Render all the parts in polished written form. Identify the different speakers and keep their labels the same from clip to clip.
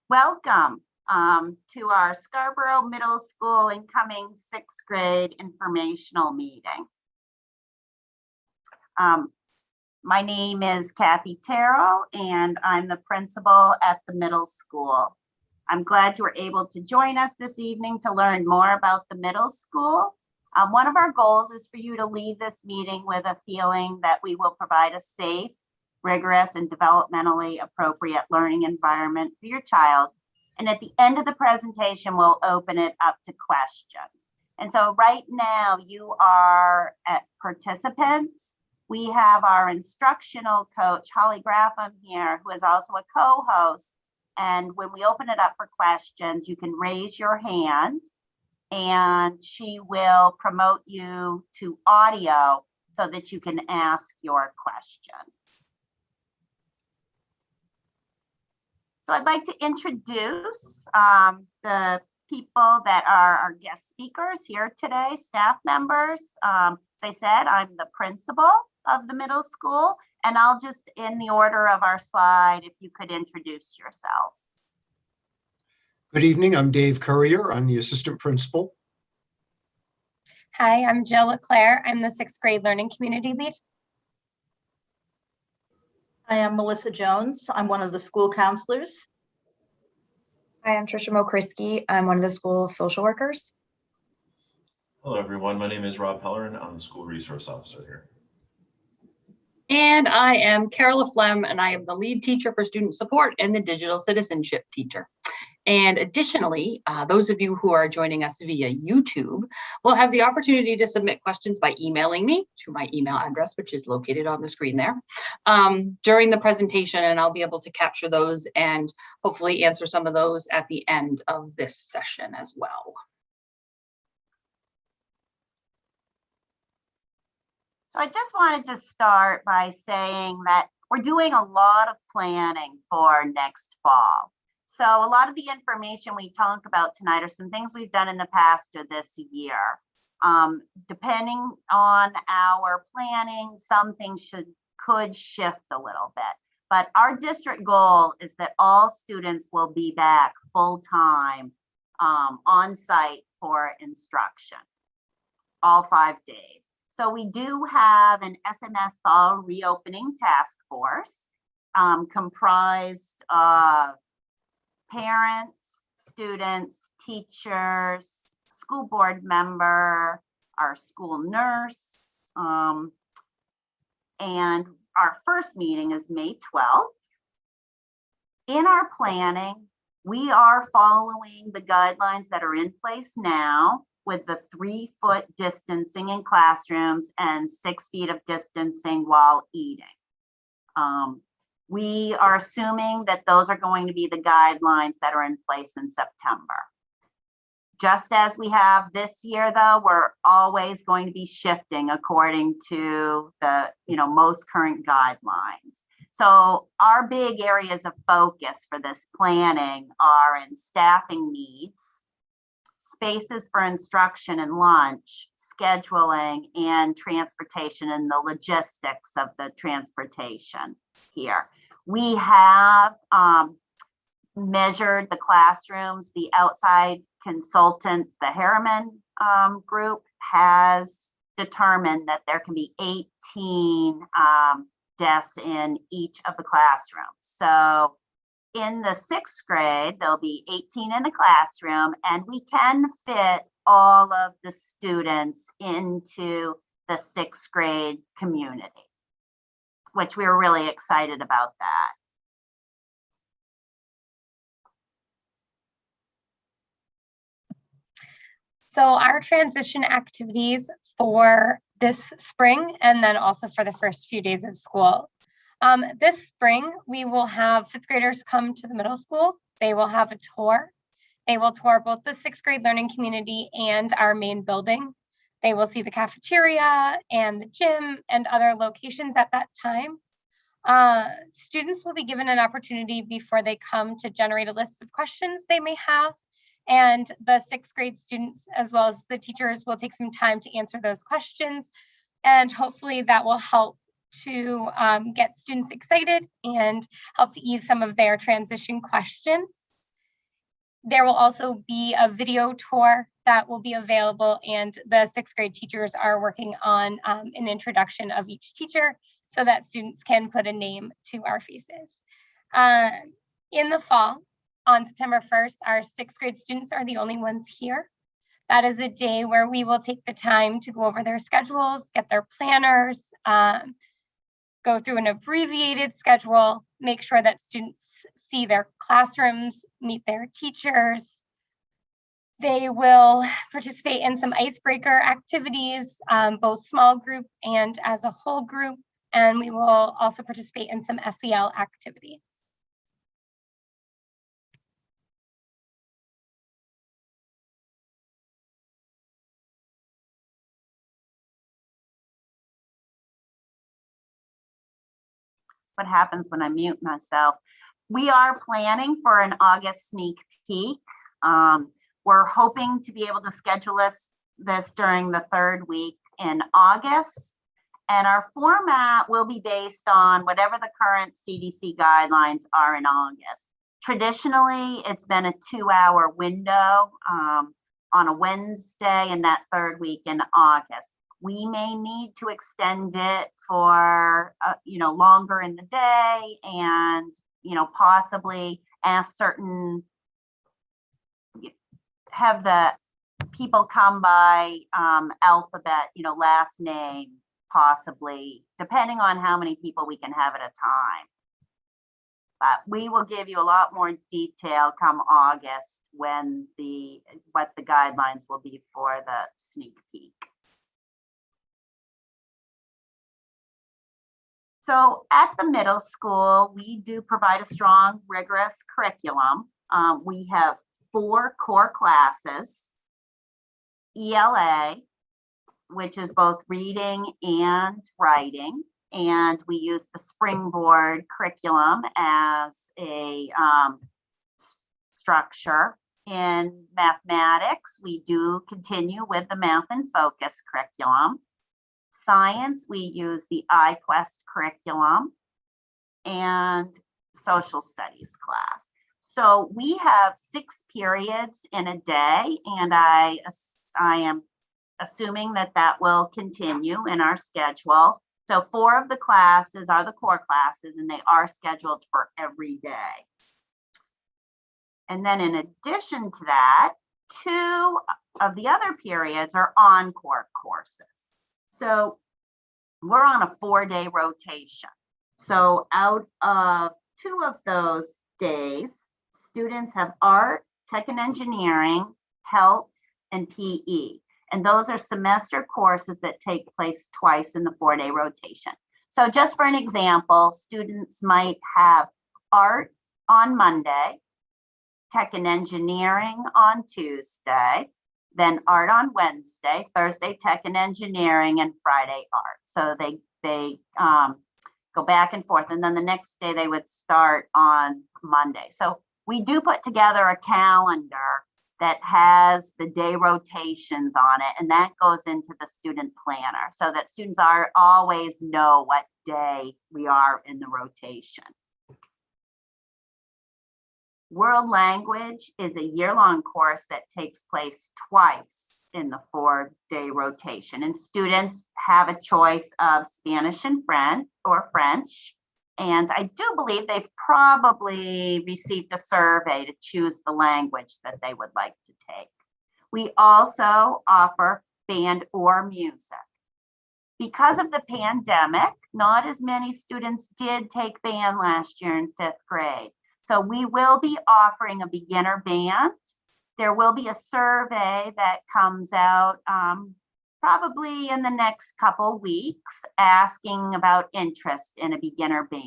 Speaker 1: Welcome to our Scarborough Middle School incoming sixth grade informational meeting. My name is Kathy Terrell and I'm the principal at the middle school. I'm glad you were able to join us this evening to learn more about the middle school. One of our goals is for you to leave this meeting with a feeling that we will provide a safe, rigorous, and developmentally appropriate learning environment for your child. And at the end of the presentation, we'll open it up to questions. And so right now you are at participants. We have our instructional coach, Holly Graffam here, who is also a co-host. And when we open it up for questions, you can raise your hand and she will promote you to audio so that you can ask your question. So I'd like to introduce the people that are our guest speakers here today, staff members. As I said, I'm the principal of the middle school, and I'll just, in the order of our slide, if you could introduce yourselves.
Speaker 2: Good evening, I'm Dave Currier. I'm the assistant principal.
Speaker 3: Hi, I'm Jill LeClaire. I'm the sixth grade learning community lead.
Speaker 4: Hi, I'm Melissa Jones. I'm one of the school counselors.
Speaker 5: Hi, I'm Trisha Mokrisky. I'm one of the school social workers.
Speaker 6: Hello, everyone. My name is Rob Pellerin. I'm the school resource officer here.
Speaker 7: And I am Carol Flem, and I am the lead teacher for student support and the digital citizenship teacher. And additionally, those of you who are joining us via YouTube will have the opportunity to submit questions by emailing me to my email address, which is located on the screen there, during the presentation, and I'll be able to capture those and hopefully answer some of those at the end of this session as well.
Speaker 1: So I just wanted to start by saying that we're doing a lot of planning for next fall. So a lot of the information we talk about tonight are some things we've done in the past or this year. Depending on our planning, some things could shift a little bit. But our district goal is that all students will be back full-time on site for instruction, all 5 days. So we do have an SMS fall reopening task force comprised of parents, students, teachers, school board member, our school nurse, and our first meeting is May 12th. In our planning, we are following the guidelines that are in place now with the 3-foot distancing in classrooms and 6 feet of distancing while eating. We are assuming that those are going to be the guidelines that are in place in September. Just as we have this year, though, we're always going to be shifting according to the most current guidelines. So our big areas of focus for this planning are in staffing needs, spaces for instruction and lunch, scheduling, and transportation and the logistics of the transportation here. We have measured the classrooms. The outside consultant, the Harriman group, has determined that there can be 18 desks in each of the classrooms. So in the 6th grade, there'll be 18 in a classroom, and we can fit all of the students into the 6th grade community, which we were really excited about that.
Speaker 3: So our transition activities for this spring and then also for the first few days of school. This spring, we will have 5th graders come to the middle school. They will have a tour. They will tour both the 6th grade learning community and our main building. They will see the cafeteria and the gym and other locations at that time. Students will be given an opportunity before they come to generate a list of questions they may have. And the 6th grade students, as well as the teachers, will take some time to answer those questions. And hopefully that will help to get students excited and help to ease some of their transition questions. There will also be a video tour that will be available, and the 6th grade teachers are working on an introduction of each teacher so that students can put a name to our faces. In the fall, on September 1st, our 6th grade students are the only ones here. That is a day where we will take the time to go over their schedules, get their planners, go through an abbreviated schedule, make sure that students see their classrooms, meet their teachers. They will participate in some icebreaker activities, both small group and as a whole group. And we will also participate in some SEL activities.
Speaker 1: What happens when I mute myself. We are planning for an August sneak peek. We're hoping to be able to schedule this during the 3rd week in August. And our format will be based on whatever the current CDC guidelines are in August. Traditionally, it's been a 2-hour window on a Wednesday in that 3rd week in August. We may need to extend it for, longer in the day and, possibly ask have the people come by alphabet, last name, possibly, depending on how many people we can have at a time. But we will give you a lot more detail come August when what the guidelines will be for the sneak peek. So at the middle school, we do provide a strong, rigorous curriculum. We have 4 core classes, ELA, which is both reading and writing. And we use the Springboard curriculum as a structure. In mathematics, we do continue with the Math and Focus curriculum. Science, we use the iQuest curriculum, and social studies class. So we have 6 periods in a day, and I am assuming that will continue in our schedule. So 4 of the classes are the core classes, and they are scheduled for every day. And then in addition to that, 2 of the other periods are encore courses. So we're on a 4-day rotation. So out of 2 of those days, students have art, tech and engineering, health, and PE. And those are semester courses that take place twice in the 4-day rotation. So just for an example, students might have art on Monday, tech and engineering on Tuesday, then art on Wednesday, Thursday tech and engineering, and Friday art. So they go back and forth, and then the next day they would start on Monday. So we do put together a calendar that has the day rotations on it, and that goes into the student planner so that students always know what day we are in the rotation. World Language is a year-long course that takes place twice in the 4-day rotation, and students have a choice of Spanish and French. And I do believe they've probably received a survey to choose the language that they would like to take. We also offer band or music. Because of the pandemic, not as many students did take band last year in 5th grade. So we will be offering a beginner band. There will be a survey that comes out probably in the next couple weeks asking about interest in a beginner band.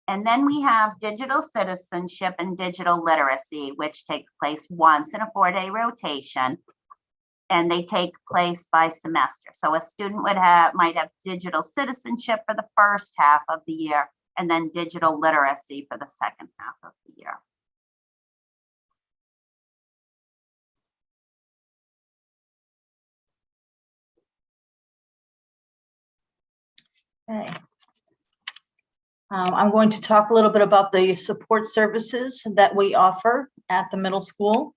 Speaker 1: And then we have digital citizenship and digital literacy, which take place once in a 4-day rotation, and they take place by semester. So a student might have digital citizenship for the first half of the year, and then digital literacy for the second half of the year.
Speaker 4: Okay. I'm going to talk a little bit about the support services that we offer at the middle school.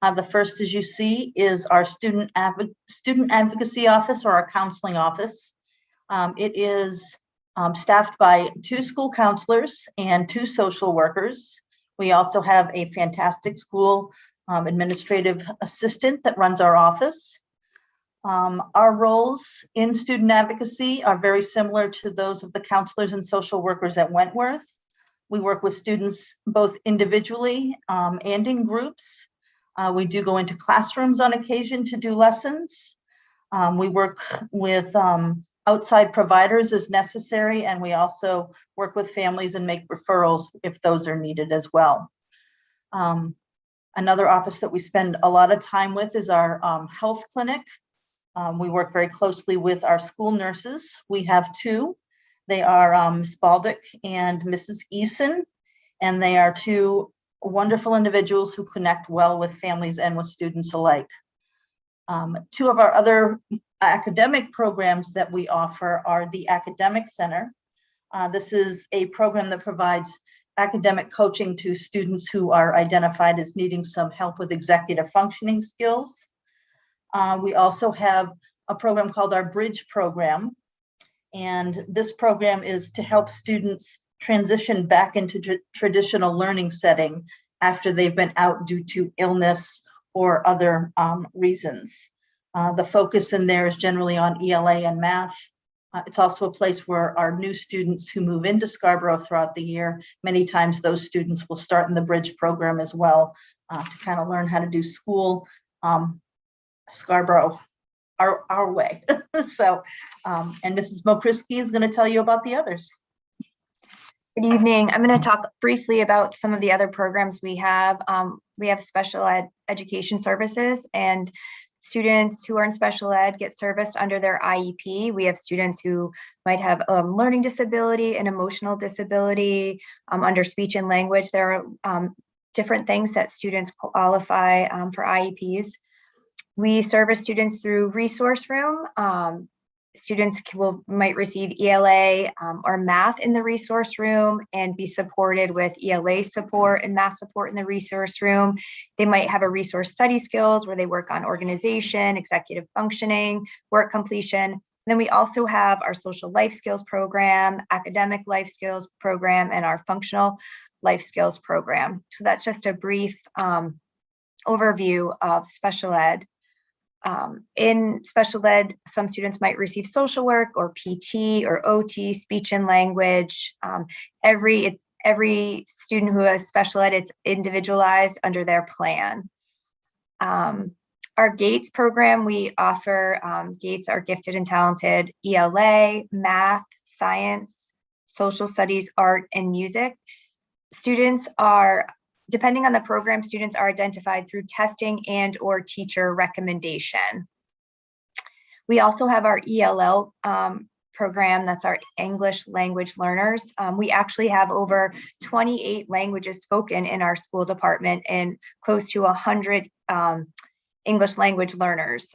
Speaker 4: The first, as you see, is our student advocacy office, or our counseling office. It is staffed by 2 school counselors and 2 social workers. We also have a fantastic school administrative assistant that runs our office. Our roles in student advocacy are very similar to those of the counselors and social workers at Wentworth. We work with students both individually and in groups. We do go into classrooms on occasion to do lessons. We work with outside providers as necessary, and we also work with families and make referrals if those are needed as well. Another office that we spend a lot of time with is our health clinic. We work very closely with our school nurses. We have 2. They are Spaldick and Mrs. Eason, and they are 2 wonderful individuals who connect well with families and with students alike. 2 of our other academic programs that we offer are the Academic Center. This is a program that provides academic coaching to students who are identified as needing some help with executive functioning skills. We also have a program called our Bridge program. And this program is to help students transition back into traditional learning setting after they've been out due to illness or other reasons. The focus in there is generally on ELA and math. It's also a place where our new students who move into Scarborough throughout the year, many times those students will start in the Bridge program as well to kind of learn how to do school Scarborough our way. So, and Mrs. Mokrisky is going to tell you about the others.
Speaker 5: Good evening. I'm going to talk briefly about some of the other programs we have. We have special ed education services, and students who are in special ed get serviced under their IEP. We have students who might have learning disability and emotional disability under speech and language. There are different things that students qualify for IEPs. We service students through Resource Room. Students might receive ELA or math in the Resource Room and be supported with ELA support and math support in the Resource Room. They might have a resource study skills where they work on organization, executive functioning, work completion. And then we also have our social life skills program, academic life skills program, and our functional life skills program. So that's just a brief overview of special ed. In special ed, some students might receive social work or PT or OT, speech and language. Every student who has special ed, it's individualized under their plan. Our GATES program, we offer GATES, our gifted and talented ELA, math, science, social studies, art, and music. Students are, depending on the program, students are identified through testing and or teacher recommendation. We also have our ELL program, that's our English language learners. We actually have over 28 languages spoken in our school department and close to 100 English language learners.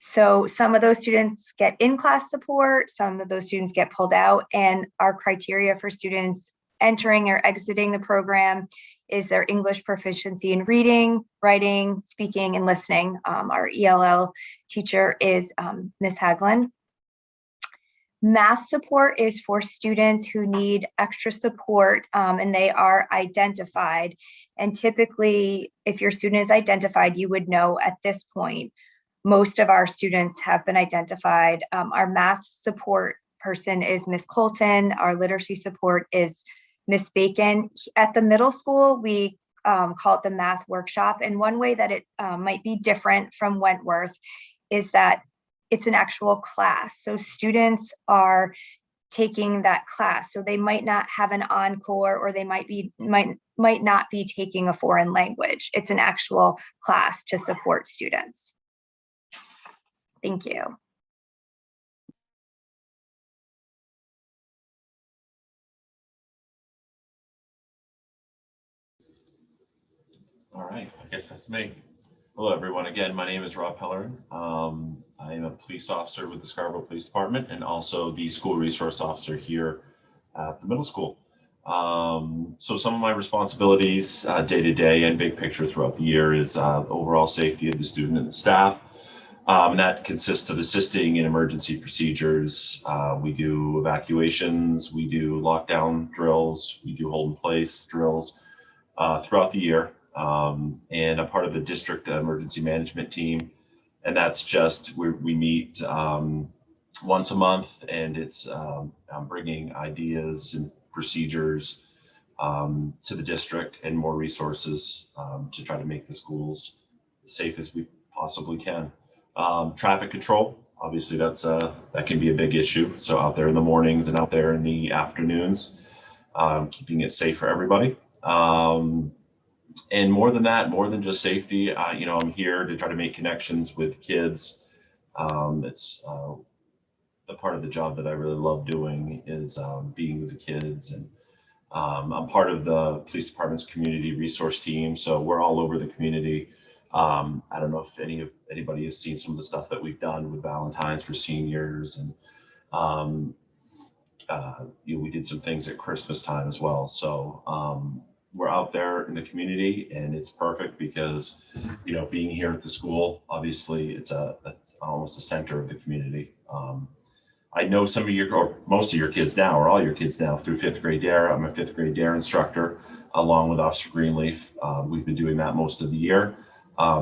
Speaker 5: So some of those students get in-class support, some of those students get pulled out, and our criteria for students entering or exiting the program is their English proficiency in reading, writing, speaking, and listening. Our ELL teacher is Ms. Haglin. Math support is for students who need extra support and they are identified. And typically, if your student is identified, you would know at this point. Most of our students have been identified. Our math support person is Ms. Colton. Our literacy support is Ms. Bacon. At the middle school, we call it the math workshop. And one way that it might be different from Wentworth is that it's an actual class. So students are taking that class. So they might not have an encore, or they might not be taking a foreign language. It's an actual class to support students. Thank you.
Speaker 6: All right, I guess that's me. Hello, everyone. Again, my name is Rob Pellerin. I am a police officer with the Scarborough Police Department and also the school resource officer here at the middle school. So some of my responsibilities day to day and big picture throughout the year is overall safety of the student and the staff. And that consists of assisting in emergency procedures. We do evacuations, we do lockdown drills, we do hold in place drills throughout the year. And I'm part of the district emergency management team. And that's just we meet once a month, and it's I'm bringing ideas and procedures to the district and more resources to try to make the schools as safe as we possibly can. Traffic control, obviously that can be a big issue. So out there in the mornings and out there in the afternoons, keeping it safe for everybody. And more than that, more than just safety, I'm here to try to make connections with kids. It's the part of the job that I really love doing is being with the kids. And I'm part of the police department's community resource team. So we're all over the community. I don't know if anybody has seen some of the stuff that we've done with Valentine's for seniors, and we did some things at Christmas time as well. So we're out there in the community, and it's perfect because being here at the school, obviously it's almost a center of the community. I know some of your, or most of your kids now, or all your kids now, through fifth grade DARE. I'm a fifth grade DARE instructor, along with Officer Greenleaf. We've been doing that most of the year.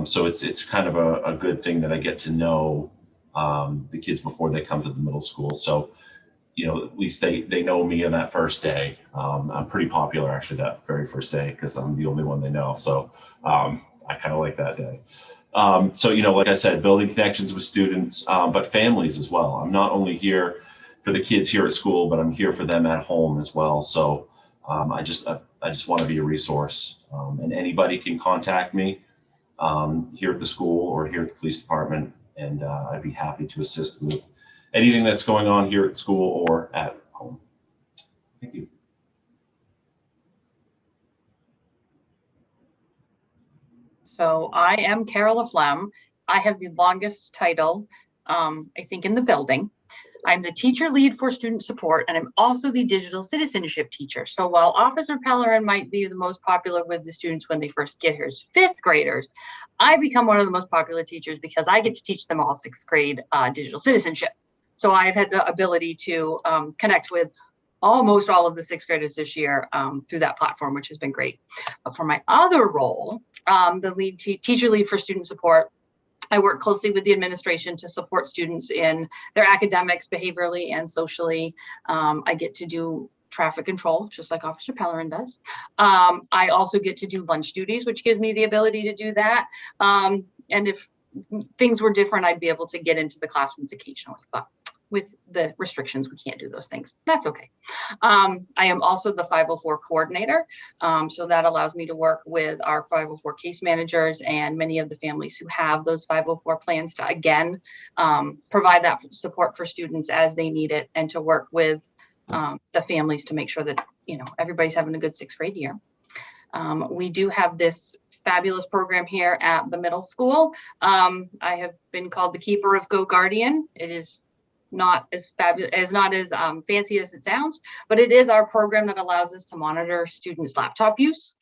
Speaker 6: So it's kind of a good thing that I get to know the kids before they come to the middle school. So, at least they know me on that first day. I'm pretty popular actually that very first day because I'm the only one they know. So I kind of like that day. So, like I said, building connections with students, but families as well. I'm not only here for the kids here at school, but I'm here for them at home as well. So I just want to be a resource, and anybody can contact me here at the school or here at the police department, and I'd be happy to assist with anything that's going on here at school or at home. Thank you.
Speaker 7: So I am Carol Laflamme. I have the longest title, I think, in the building. I'm the teacher lead for student support, and I'm also the digital citizenship teacher. So while Officer Pellerin might be the most popular with the students when they first get here as fifth graders, I become one of the most popular teachers because I get to teach them all sixth grade digital citizenship. So I've had the ability to connect with almost all of the sixth graders this year through that platform, which has been great. But for my other role, the teacher lead for student support, I work closely with the administration to support students in their academics, behaviorally, and socially. I get to do traffic control, just like Officer Pellerin does. I also get to do lunch duties, which gives me the ability to do that. And if things were different, I'd be able to get into the classrooms occasionally, but with the restrictions, we can't do those things. That's okay. I am also the 504 coordinator. So that allows me to work with our 504 case managers and many of the families who have those 504 plans to, again, provide that support for students as they need it, and to work with the families to make sure that, everybody's having a good sixth grade year. We do have this fabulous program here at the middle school. I have been called the keeper of Go Guardian. It is not as fabulous, not as fancy as it sounds, but it is our program that allows us to monitor students' laptop use.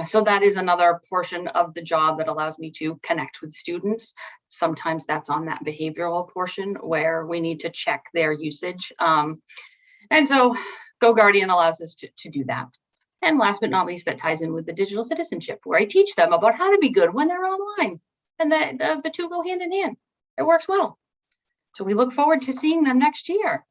Speaker 7: So that is another portion of the job that allows me to connect with students. Sometimes that's on that behavioral portion where we need to check their usage. And so Go Guardian allows us to do that. And last but not least, that ties in with the digital citizenship, where I teach them about how to be good when they're online. And the two go hand in hand. It works well. So we look forward to seeing them next year.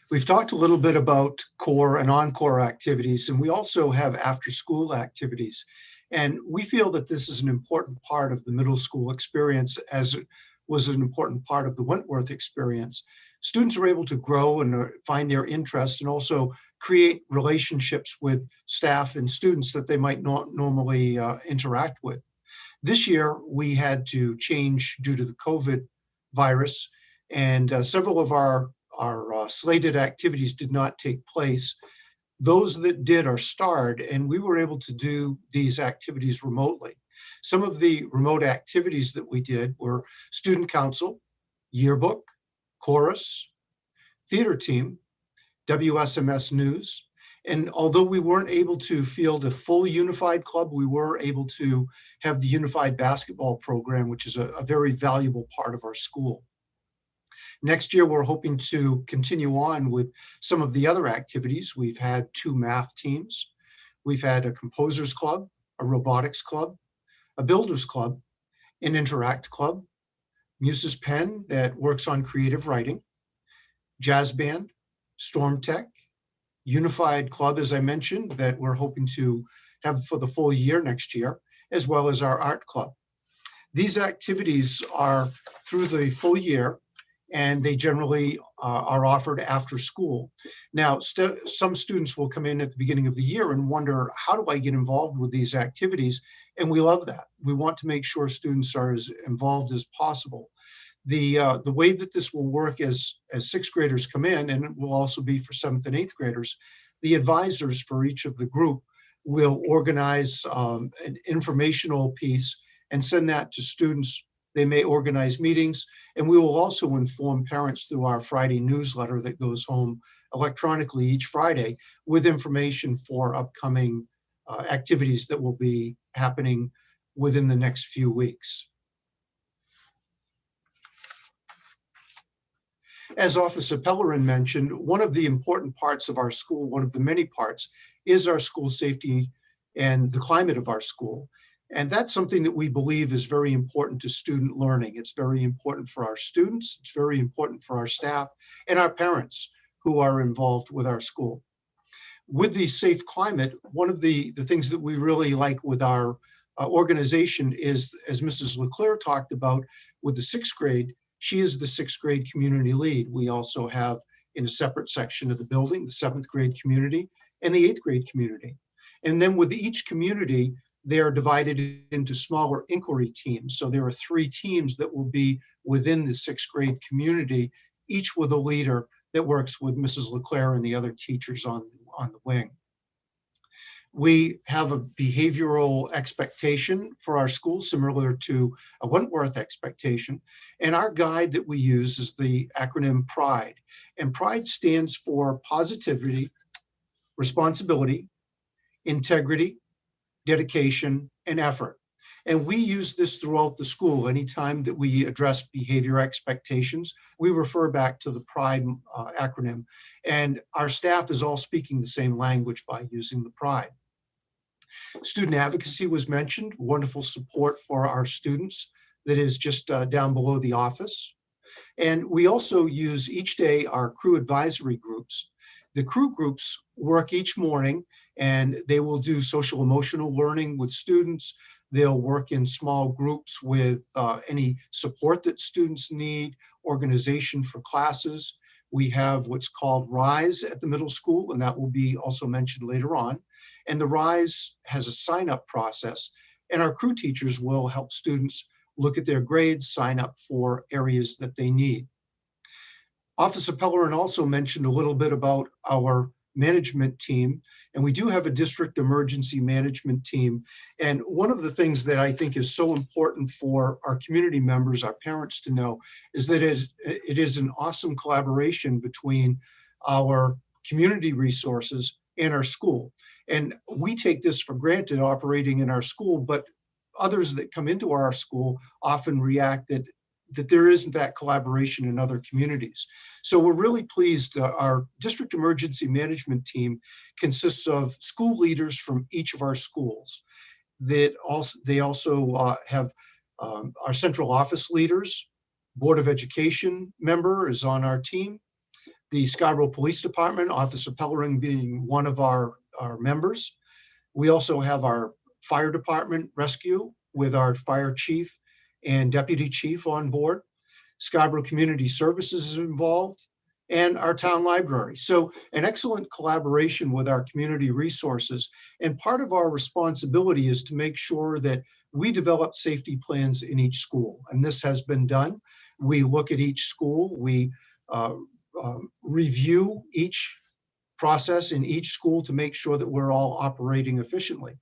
Speaker 2: We've talked a little bit about core and encore activities, and we also have after-school activities. And we feel that this is an important part of the middle school experience, as it was an important part of the Wentworth experience. Students are able to grow and find their interest, and also create relationships with staff and students that they might not normally interact with. This year, we had to change due to the COVID virus, and several of our slated activities did not take place. Those that did are starred, and we were able to do these activities remotely. Some of the remote activities that we did were student council, yearbook, chorus, theater team, WSMS News. And although we weren't able to field a full unified club, we were able to have the unified basketball program, which is a very valuable part of our school. Next year, we're hoping to continue on with some of the other activities. We've had 2 math teams. We've had a composers club, a robotics club, a builders club, an interact club, Muse's Pen that works on creative writing, jazz band, Storm Tech, unified club, as I mentioned, that we're hoping to have for the full year next year, as well as our art club. These activities are through the full year, and they generally are offered after school. Now, some students will come in at the beginning of the year and wonder, how do I get involved with these activities? And we love that. We want to make sure students are as involved as possible. The way that this will work as 6th graders come in, and it will also be for 7th and 8th graders, the advisors for each of the group will organize an informational piece and send that to students. They may organize meetings, and we will also inform parents through our Friday newsletter that goes home electronically each Friday with information for upcoming activities that will be happening within the next few weeks. As Officer Pellerin mentioned, one of the important parts of our school, one of the many parts, is our school safety and the climate of our school. And that's something that we believe is very important to student learning. It's very important for our students, it's very important for our staff and our parents who are involved with our school. With the safe climate, one of the things that we really like with our organization is, as Mrs. Leclerc talked about with the 6th grade, she is the 6th grade community lead. We also have in a separate section of the building, the 7th grade community and the 8th grade community. And then with each community, they are divided into smaller inquiry teams. So there are 3 teams that will be within the 6th grade community, each with a leader that works with Mrs. Leclerc and the other teachers on the wing. We have a behavioral expectation for our school, similar to a Wentworth expectation. And our guide that we use is the acronym PRIDE. And PRIDE stands for positivity, responsibility, integrity, dedication, and effort. And we use this throughout the school. Anytime that we address behavior expectations, we refer back to the PRIDE acronym. And our staff is all speaking the same language by using the PRIDE. Student advocacy was mentioned, wonderful support for our students that is just down below the office. And we also use each day our crew advisory groups. The crew groups work each morning and they will do social emotional learning with students. They'll work in small groups with any support that students need, organization for classes. We have what's called RISE at the middle school, and that will be also mentioned later on. And the RISE has a sign-up process, and our crew teachers will help students look at their grades, sign up for areas that they need. Officer Pellerin also mentioned a little bit about our management team, and we do have a district emergency management team. And one of the things that I think is so important for our community members, our parents to know, is that it is an awesome collaboration between our community resources and our school. And we take this for granted operating in our school, but others that come into our school often react that there isn't that collaboration in other communities. So we're really pleased. Our district emergency management team consists of school leaders from each of our schools. They also have our central office leaders. Board of Education member is on our team. The Scarborough Police Department, Officer Pellerin being one of our members. We also have our fire department rescue with our fire chief and deputy chief on board. Scarborough Community Services is involved, and our town library. So an excellent collaboration with our community resources. And part of our responsibility is to make sure that we develop safety plans in each school. And this has been done. We look at each school, we review each process in each school to make sure that we're all operating efficiently.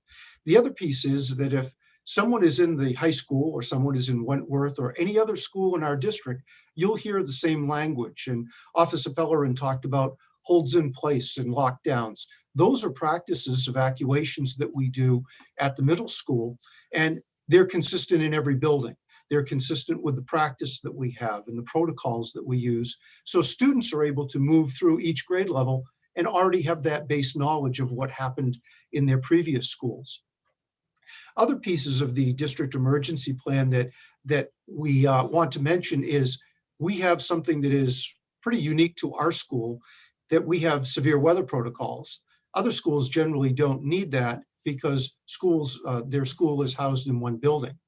Speaker 2: The other piece is that if someone is in the high school or someone is in Wentworth or any other school in our district, you'll hear the same language. And Officer Pellerin talked about holds in place and lockdowns. Those are practices, evacuations that we do at the middle school, and they're consistent in every building. They're consistent with the practice that we have and the protocols that we use. So students are able to move through each grade level and already have that base knowledge of what happened in their previous schools. Other pieces of the district emergency plan that we want to mention is we have something that is pretty unique to our school, that we have severe weather protocols. Other schools generally don't need that because their school is housed in one building.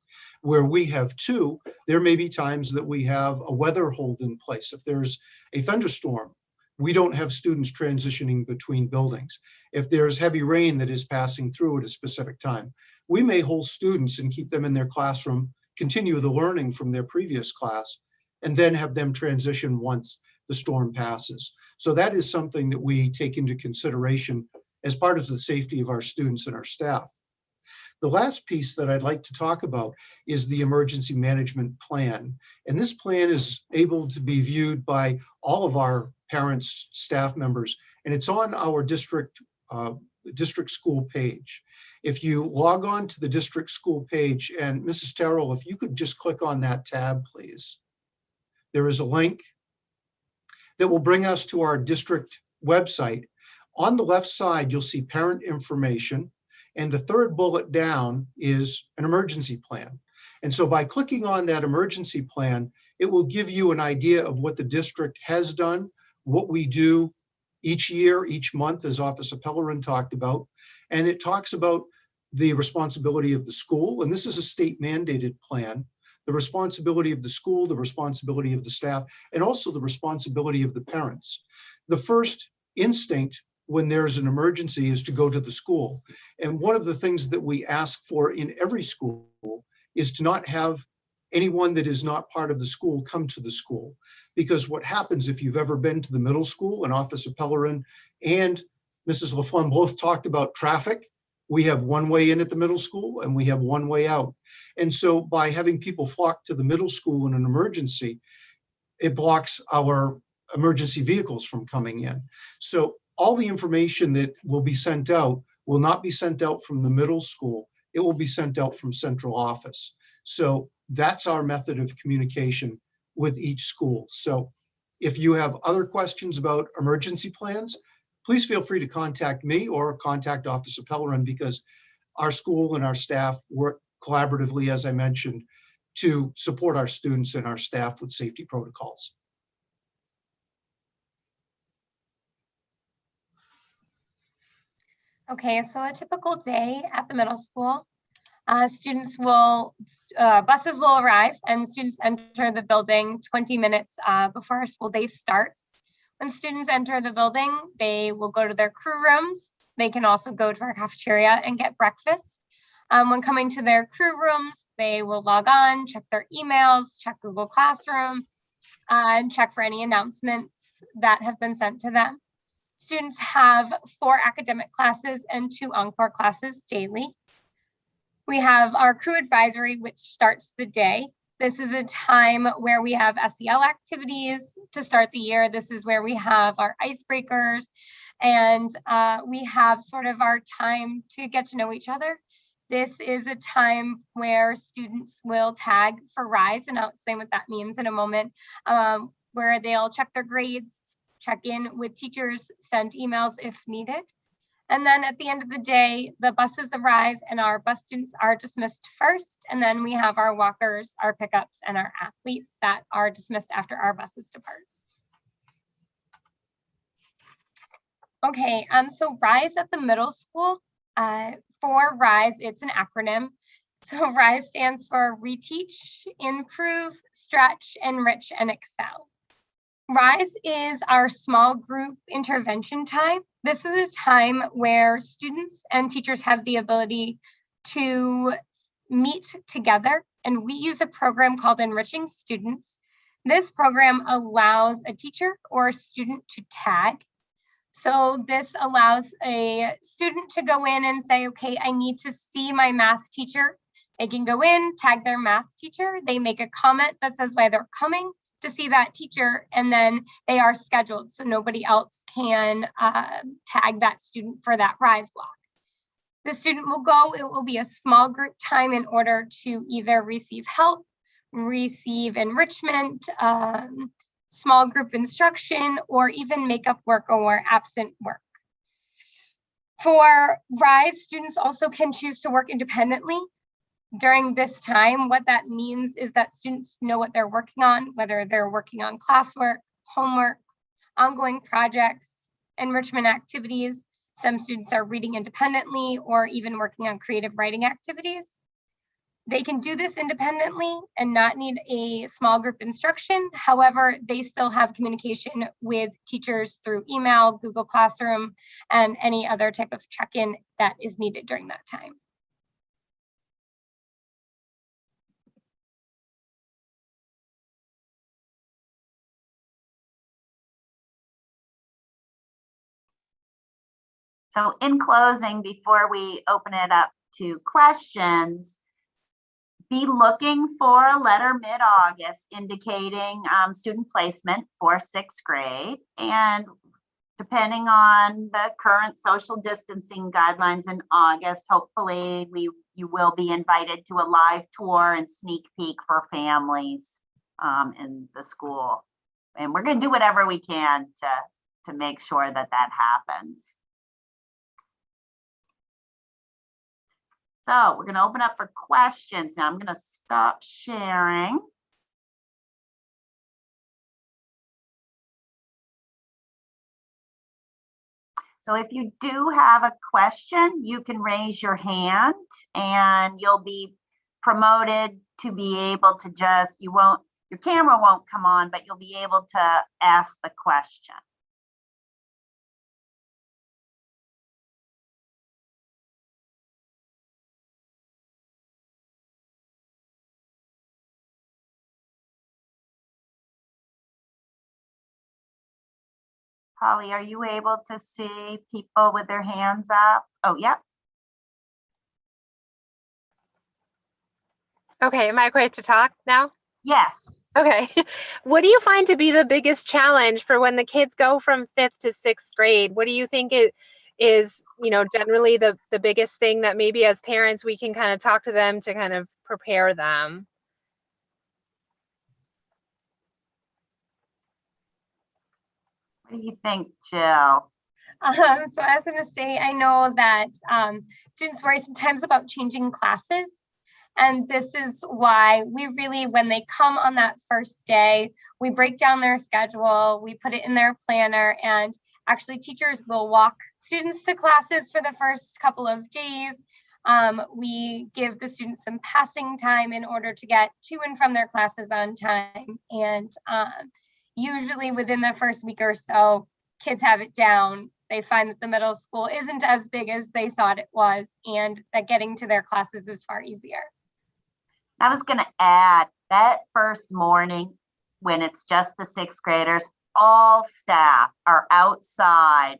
Speaker 2: Where we have two, there may be times that we have a weather hold in place. If there's a thunderstorm, we don't have students transitioning between buildings. If there's heavy rain that is passing through at a specific time, we may hold students and keep them in their classroom, continue the learning from their previous class, and then have them transition once the storm passes. So that is something that we take into consideration as part of the safety of our students and our staff. The last piece that I'd like to talk about is the emergency management plan. And this plan is able to be viewed by all of our parents, staff members, and it's on our district school page. If you log on to the district school page, and Mrs. Terrell, if you could just click on that tab, please. There is a link that will bring us to our district website. On the left side, you'll see parent information. And the third bullet down is an emergency plan. And so by clicking on that emergency plan, it will give you an idea of what the district has done, what we do each year, each month, as Officer Pellerin talked about. And it talks about the responsibility of the school. And this is a state mandated plan. The responsibility of the school, the responsibility of the staff, and also the responsibility of the parents. The first instinct when there's an emergency is to go to the school. And one of the things that we ask for in every school is to not have anyone that is not part of the school come to the school. Because what happens if you've ever been to the middle school, and Officer Pellerin and Mrs. LaFlamme both talked about traffic, we have one way in at the middle school and we have one way out. And so by having people flock to the middle school in an emergency, it blocks our emergency vehicles from coming in. So all the information that will be sent out will not be sent out from the middle school. It will be sent out from central office. So that's our method of communication with each school. So if you have other questions about emergency plans, please feel free to contact me or contact Officer Pellerin, because our school and our staff work collaboratively, as I mentioned, to support our students and our staff with safety protocols.
Speaker 3: Okay, so a typical day at the middle school, buses will arrive and students enter the building 20 minutes before our school day starts. When students enter the building, they will go to their crew rooms. They can also go to our cafeteria and get breakfast. When coming to their crew rooms, they will log on, check their emails, check Google Classroom, and check for any announcements that have been sent to them. Students have 4 academic classes and 2 encore classes daily. We have our crew advisory, which starts the day. This is a time where we have SEL activities to start the year. This is where we have our icebreakers, and we have sort of our time to get to know each other. This is a time where students will tag for RISE, and I'll explain what that means in a moment, where they'll check their grades, check in with teachers, send emails if needed. And then at the end of the day, the buses arrive and our bus students are dismissed first. And then we have our walkers, our pickups, and our athletes that are dismissed after our buses depart. Okay, so RISE at the middle school. For RISE, it's an acronym. So RISE stands for Reteach, Improve, Stretch, Enrich, and Excel. RISE is our small group intervention time. This is a time where students and teachers have the ability to meet together, and we use a program called Enriching Students. This program allows a teacher or a student to tag. So this allows a student to go in and say, okay, I need to see my math teacher They can go in, tag their math teacher, they make a comment that says why they're coming to see that teacher, and then they are scheduled, so nobody else can tag that student for that rise block. The student will go, it will be a small group time in order to either receive help, receive enrichment, small group instruction, or even makeup work or absent work. For RISE, students also can choose to work independently during this time. What that means is that students know what they're working on, whether they're working on classwork, homework, ongoing projects, enrichment activities. Some students are reading independently or even working on creative writing activities. They can do this independently and not need a small group instruction. However, they still have communication with teachers through email, Google Classroom, and any other type of check-in that is needed during that time.
Speaker 1: So in closing, before we open it up to questions, be looking for a letter mid-August indicating student placement for 6th grade. And depending on the current social distancing guidelines in August, hopefully you will be invited to a live tour and sneak peek for families in the school. And we're going to do whatever we can to make sure that that happens. So we're going to open up for questions. Now I'm going to stop sharing. So if you do have a question, you can raise your hand and you'll be promoted to be able to your camera won't come on, but you'll be able to ask the question. Holly, are you able to see people with their hands up? Oh, yep.
Speaker 8: Okay, am I ready to talk now?
Speaker 1: Yes.
Speaker 8: Okay. What do you find to be the biggest challenge for when the kids go from 5th to 6th grade? What do you think it is, generally the biggest thing that maybe as parents we can kind of talk to them to kind of prepare them?
Speaker 1: What do you think, Jill?
Speaker 3: So I was going to say, I know that students worry sometimes about changing classes. And this is why we really, when they come on that first day, we break down their schedule, we put it in their planner, and actually teachers will walk students to classes for the first couple of days. We give the students some passing time in order to get to and from their classes on time. And usually within the first week or so, kids have it down. They find that the middle school isn't as big as they thought it was, and that getting to their classes is far easier.
Speaker 1: I was going to add that first morning when it's just the 6th graders, all staff are outside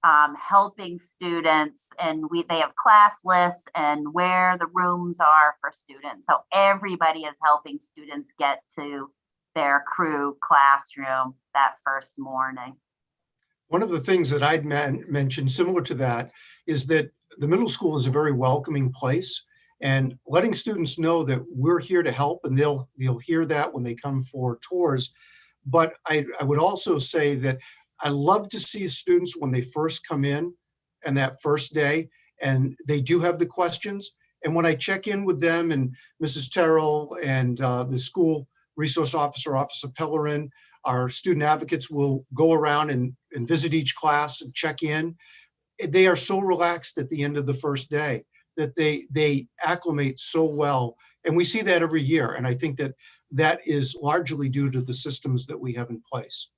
Speaker 1: helping students, and they have class lists and where the rooms are for students. So everybody is helping students get to their crew classroom that first morning.
Speaker 2: One of the things that I'd mentioned similar to that is that the middle school is a very welcoming place, and letting students know that we're here to help, and they'll hear that when they come for tours. But I would also say that I love to see students when they first come in and that first day, and they do have the questions. And when I check in with them, and Mrs. Terrell and the school resource officer, Officer Pellerin, our student advocates will go around and visit each class and check in. They are so relaxed at the end of the first day that they acclimate so well. And we see that every year. And I think that is largely due to the systems that we have in place.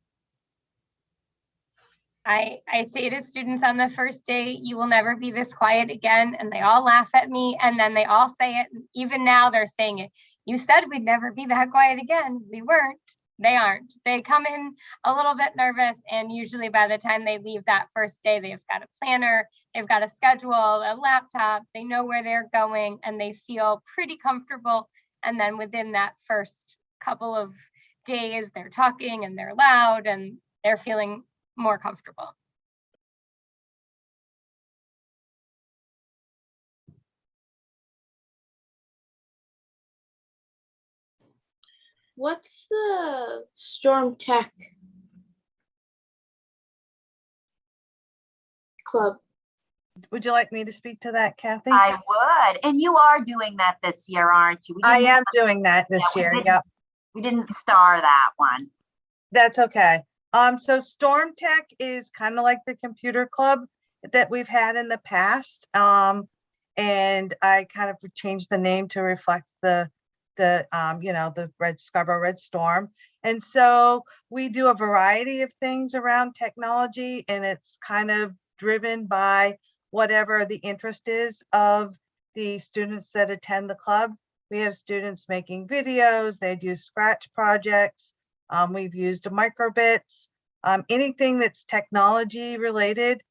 Speaker 3: I say to students on the first day, you will never be this quiet again. And they all laugh at me. And then they all say it. And even now they're saying it. You said we'd never be that quiet again. We weren't. they aren't. They come in a little bit nervous, and usually by the time they leave that first day, they've got a planner, they've got a schedule, a laptop, they know where they're going, and they feel pretty comfortable. And then within that first couple of days, they're talking and they're loud and they're feeling more comfortable.
Speaker 9: What's the Storm Tech Club?
Speaker 10: Would you like me to speak to that, Kathy?
Speaker 1: I would. And you are doing that this year, aren't you? We
Speaker 10: I
Speaker 1: didn't-
Speaker 10: am doing that this
Speaker 1: Yeah, we
Speaker 10: year.
Speaker 1: didn't-
Speaker 10: Yep,
Speaker 1: We didn't star that one.
Speaker 10: that's okay. So Storm Tech is kind of like the computer club that we've had in the past. And I kind of changed the name to reflect the Scarborough Red Storm. And so we do a variety of things around technology, and it's kind of driven by whatever the interest is of the students that attend the club. We have students making videos, they do scratch projects. We've used microbits, anything that's technology related.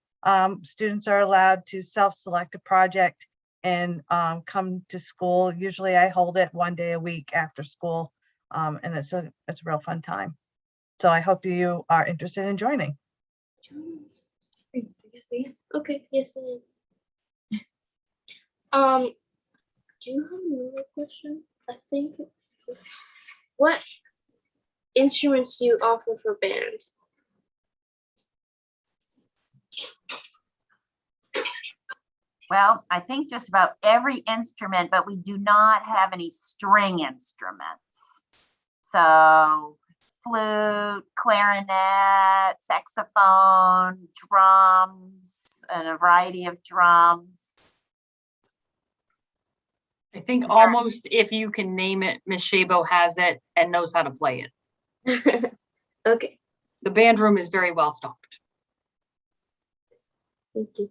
Speaker 10: Students are allowed to self-select a project and come to school. Usually I hold it one day a week after school, and it's a real fun time. So I hope you are interested in joining.
Speaker 9: Okay, yes, I am. Do you have another question? I think. What instruments do you offer for band?
Speaker 1: Well, I think just about every instrument, but we do not have any string instruments. So flute, clarinet, saxophone, drums, and a variety of drums.
Speaker 7: I think almost if you can name it, Miss Shabo has it and knows how to play it.
Speaker 9: Okay,
Speaker 7: The band room is very well stocked.
Speaker 9: thank you.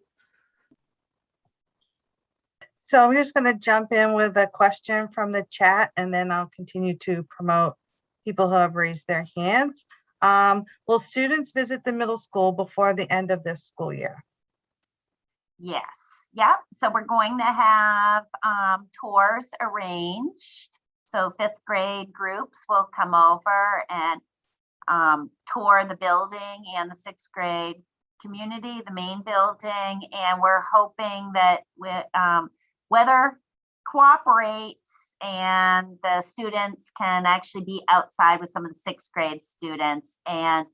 Speaker 10: So I'm just going to jump in with a question from the chat, and then I'll continue to promote people who have raised their hands. Will students visit the middle school before the end of this school year?
Speaker 1: Yes, yep. So we're going to have tours arranged. So 5th grade groups will come over and tour the building and the 6th grade community, the main building. And we're hoping that weather cooperates and the students can actually be outside with some of the 6th grade students. And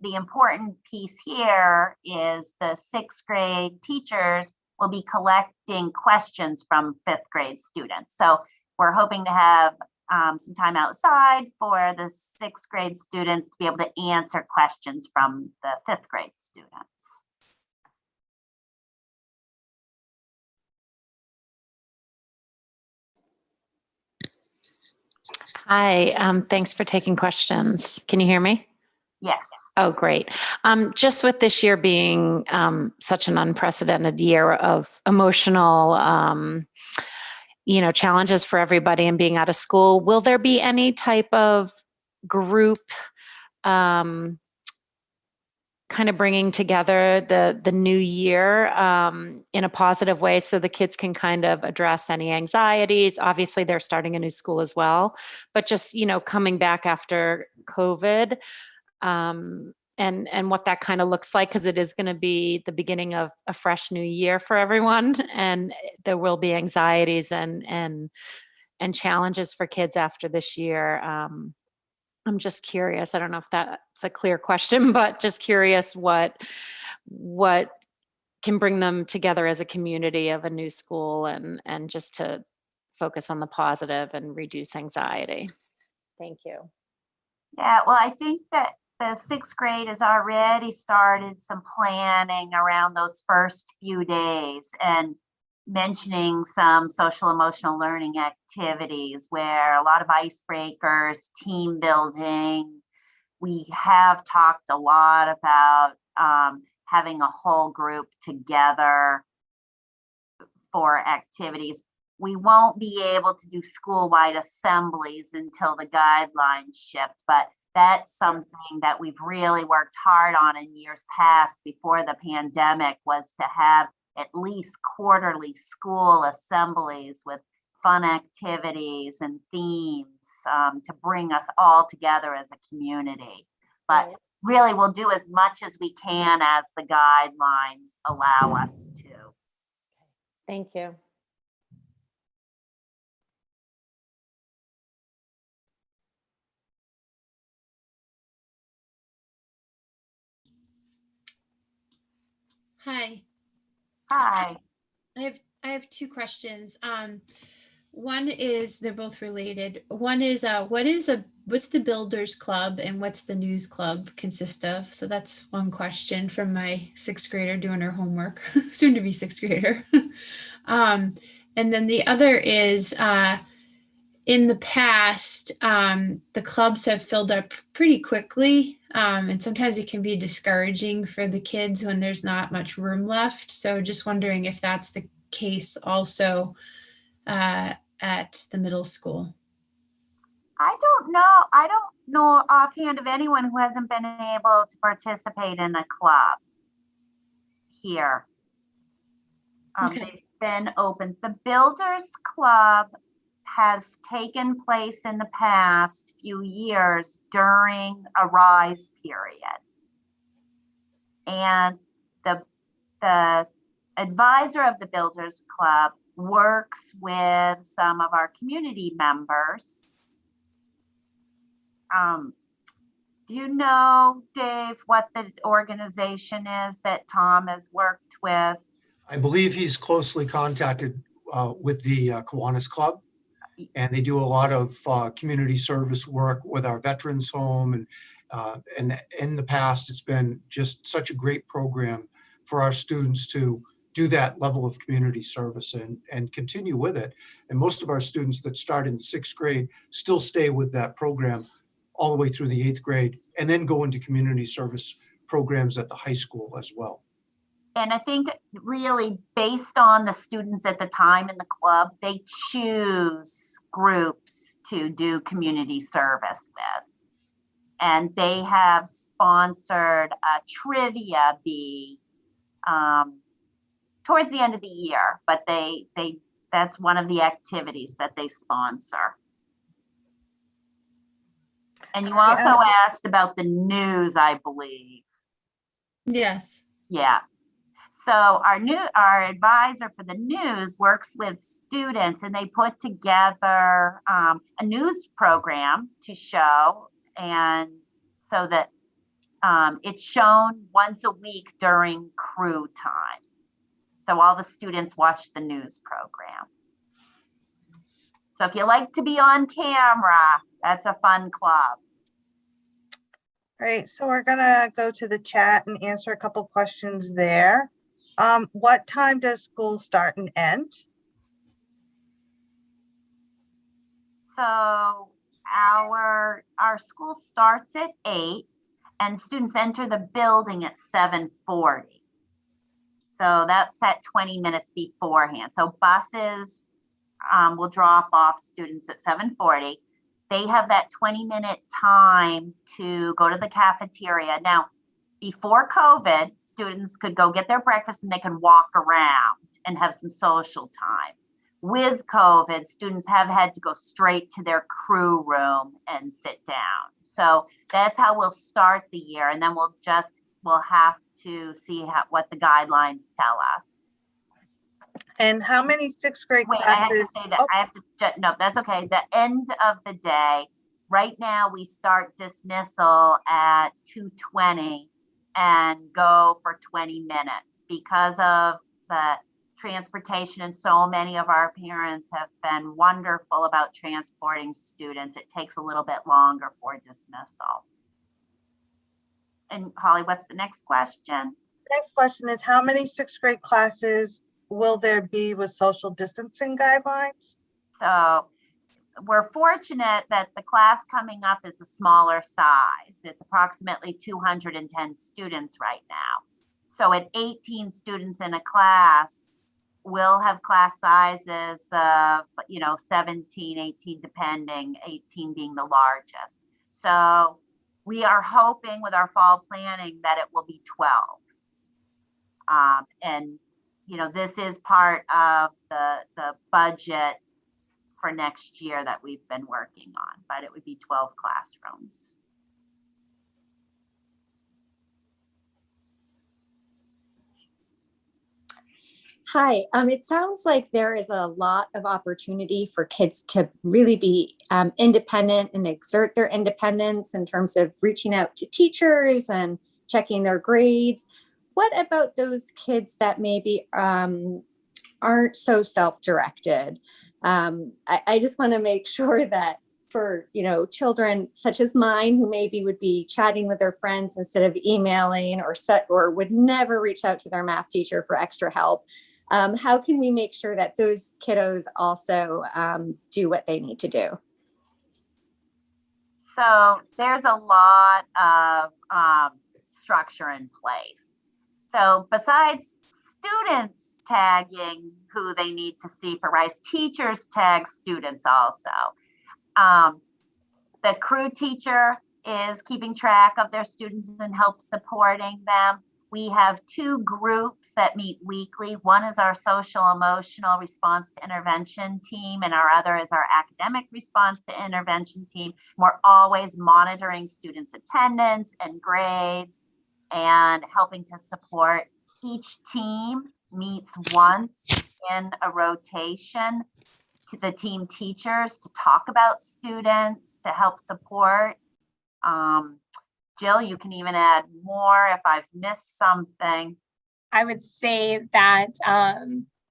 Speaker 1: the important piece here is the 6th grade teachers will be collecting questions from 5th grade students. So we're hoping to have some time outside for the 6th grade students to be able to answer questions from the 5th grade students.
Speaker 11: Hi, thanks for taking questions. Can you hear me?
Speaker 1: Yes.
Speaker 11: Oh, great. Just with this year being such an unprecedented year of emotional, challenges for everybody and being out of school, will there be any type of group kind of bringing together the new year in a positive way so the kids can kind of address any anxieties? Obviously, they're starting a new school as well, but just, coming back after COVID and what that kind of looks like, because it is going to be the beginning of a fresh new year for everyone. And there will be anxieties and challenges for kids after this year. I'm just curious. I don't know if that's a clear question, but just curious what can bring them together as a community of a new school and just to focus on the positive and reduce anxiety. Thank you.
Speaker 1: Yeah, well, I think that the 6th grade has already started some planning around those first few days and mentioning some social emotional learning activities where a lot of icebreakers, team building. We have talked a lot about having a whole group together for activities. We won't be able to do school-wide assemblies until the guidelines shift, but That's something that we've really worked hard on in years past before the pandemic, was to have at least quarterly school assemblies with fun activities and themes to bring us all together as a community. But really, we'll do as much as we can as the guidelines allow us to.
Speaker 11: Thank you.
Speaker 12: Hi,
Speaker 1: Hi.
Speaker 12: I have two questions. One is, they're both related. One is what's the Builders Club and what's the News Club consist of? So that's one question from my sixth grader doing her homework, soon to be sixth grader. And then the other is in the past, the clubs have filled up pretty quickly. And sometimes it can be discouraging for the kids when there's not much room left. So just wondering if that's the case also at the middle school.
Speaker 1: I don't know. I don't know offhand of anyone who hasn't been able to participate in a club here.
Speaker 12: Okay.
Speaker 1: They've been open. The Builders Club has taken place in the past few years during a rise period. And the advisor of the Builders Club works with some of our community members. Do you know, Dave, what the organization is that Tom has worked with?
Speaker 2: I believe he's closely contacted with the Kiwanis Club, and they do a lot of community service work with our veterans home. And in the past, it's been just such a great program for our students to do that level of community service and continue with it. And most of our students that start in the sixth grade still stay with that program all the way through the eighth grade, and then go into community service programs at the high school as well.
Speaker 1: And I think really based on the students at the time in the club, they choose groups to do community service with. And they have sponsored a trivia bee towards the end of the year, but that's one of the activities that they sponsor. And you also asked about the news, I believe.
Speaker 12: Yes.
Speaker 1: Yeah. So our advisor for the news works with students, and they put together a news program to show, and so that it's shown once a week during crew time. So all the students watch the news program. So if you like to be on camera, that's a fun club.
Speaker 10: Great. So we're gonna go to the chat and answer a couple questions there. What time does school start and end?
Speaker 1: So our school starts at 8 and students enter the building at 7:40. So that's at 20 minutes beforehand. So buses will drop off students at 7:40. They have that 20-minute time to go to the cafeteria. Now, before COVID, students could go get their breakfast and they could walk around and have some social time. With COVID, students have had to go straight to their crew room and sit down. So that's how we'll start the year. And then we'll have to see what the guidelines tell us.
Speaker 10: And how many sixth grade
Speaker 1: Wait,
Speaker 10: classes?
Speaker 1: I have to say that,
Speaker 10: Oh,
Speaker 1: I have to, no, that's okay. The end of the day, right now we start dismissal at 2:20 and go for 20 minutes because of the transportation, and so many of our parents have been wonderful about transporting students. It takes a little bit longer for dismissal. And Holly, what's the next question?
Speaker 10: next question is, how many sixth grade classes will there be with social distancing guidelines?
Speaker 1: So we're fortunate that the class coming up is a smaller size. It's approximately 210 students right now. So at 18 students in a class, we'll have class sizes of, 17, 18, depending, 18 being the largest. So We are hoping with our fall planning that it will be 12. And, you know, this is part of the budget for next year that we've been working on, but it would be 12 classrooms.
Speaker 13: Hi, it sounds like there is a lot of opportunity for kids to really be independent and exert their independence in terms of reaching out to teachers and checking their grades. What about those kids that maybe aren't so self-directed? I just want to make sure that for, you know, children such as mine who maybe would be chatting with their friends instead of emailing or would never reach out to their math teacher for extra help. How can we make sure that those kiddos also do what they need to do?
Speaker 1: So there's a lot of structure in place. So besides students tagging who they need to see for RISE, teachers tag students also. The crew teacher is keeping track of their students and help supporting them. We have 2 groups that meet weekly. One is our social emotional response to intervention team, and our other is our academic response to intervention team. We're always monitoring students' attendance and grades and helping to support. Each team meets once in a rotation to the team teachers to talk about students, to help support. Jill, you can even add more if I've missed something.
Speaker 3: I would say that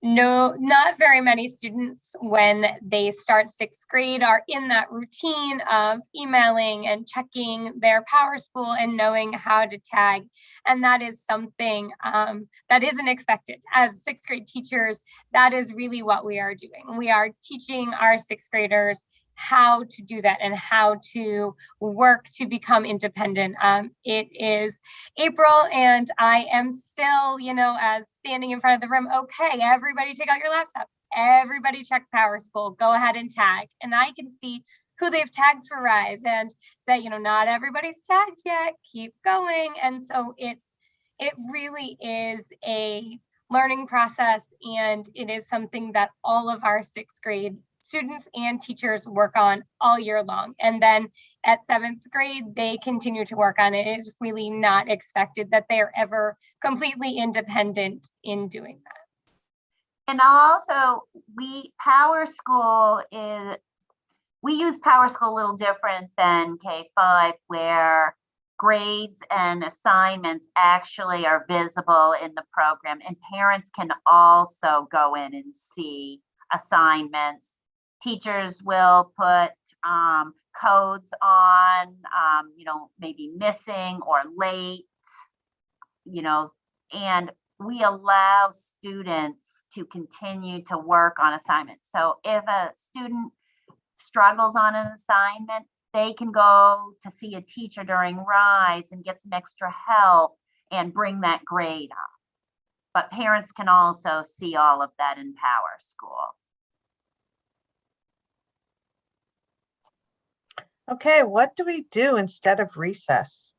Speaker 3: not very many students when they start 6th grade are in that routine of emailing and checking their PowerSchool and knowing how to tag. And that is something that isn't expected. As 6th grade teachers, that is really what we are doing. We are teaching our 6th graders how to do that and how to work to become independent. It is April and I am still, you know, as standing in front of the room, okay, everybody take out your laptops, everybody check PowerSchool, go ahead and tag. And I can see who they've tagged for RISE and say, you know, not everybody's tagged yet, keep going. And so it really is a learning process, and it is something that all of our 6th grade students and teachers work on all year long. And then at 7th grade, they continue to work on it. It is really not expected that they are ever completely independent in doing that.
Speaker 1: And also, we use PowerSchool a little different than K-5, where grades and assignments actually are visible in the program, and parents can also go in and see assignments. Teachers will put codes on, you know, maybe missing or late, you know, and we allow students to continue to work on assignments. So if a student struggles on an assignment, they can go to see a teacher during RISE and get some extra help and bring that grade up. But parents can also see all of that in PowerSchool.
Speaker 10: Okay, what do we do instead of recess?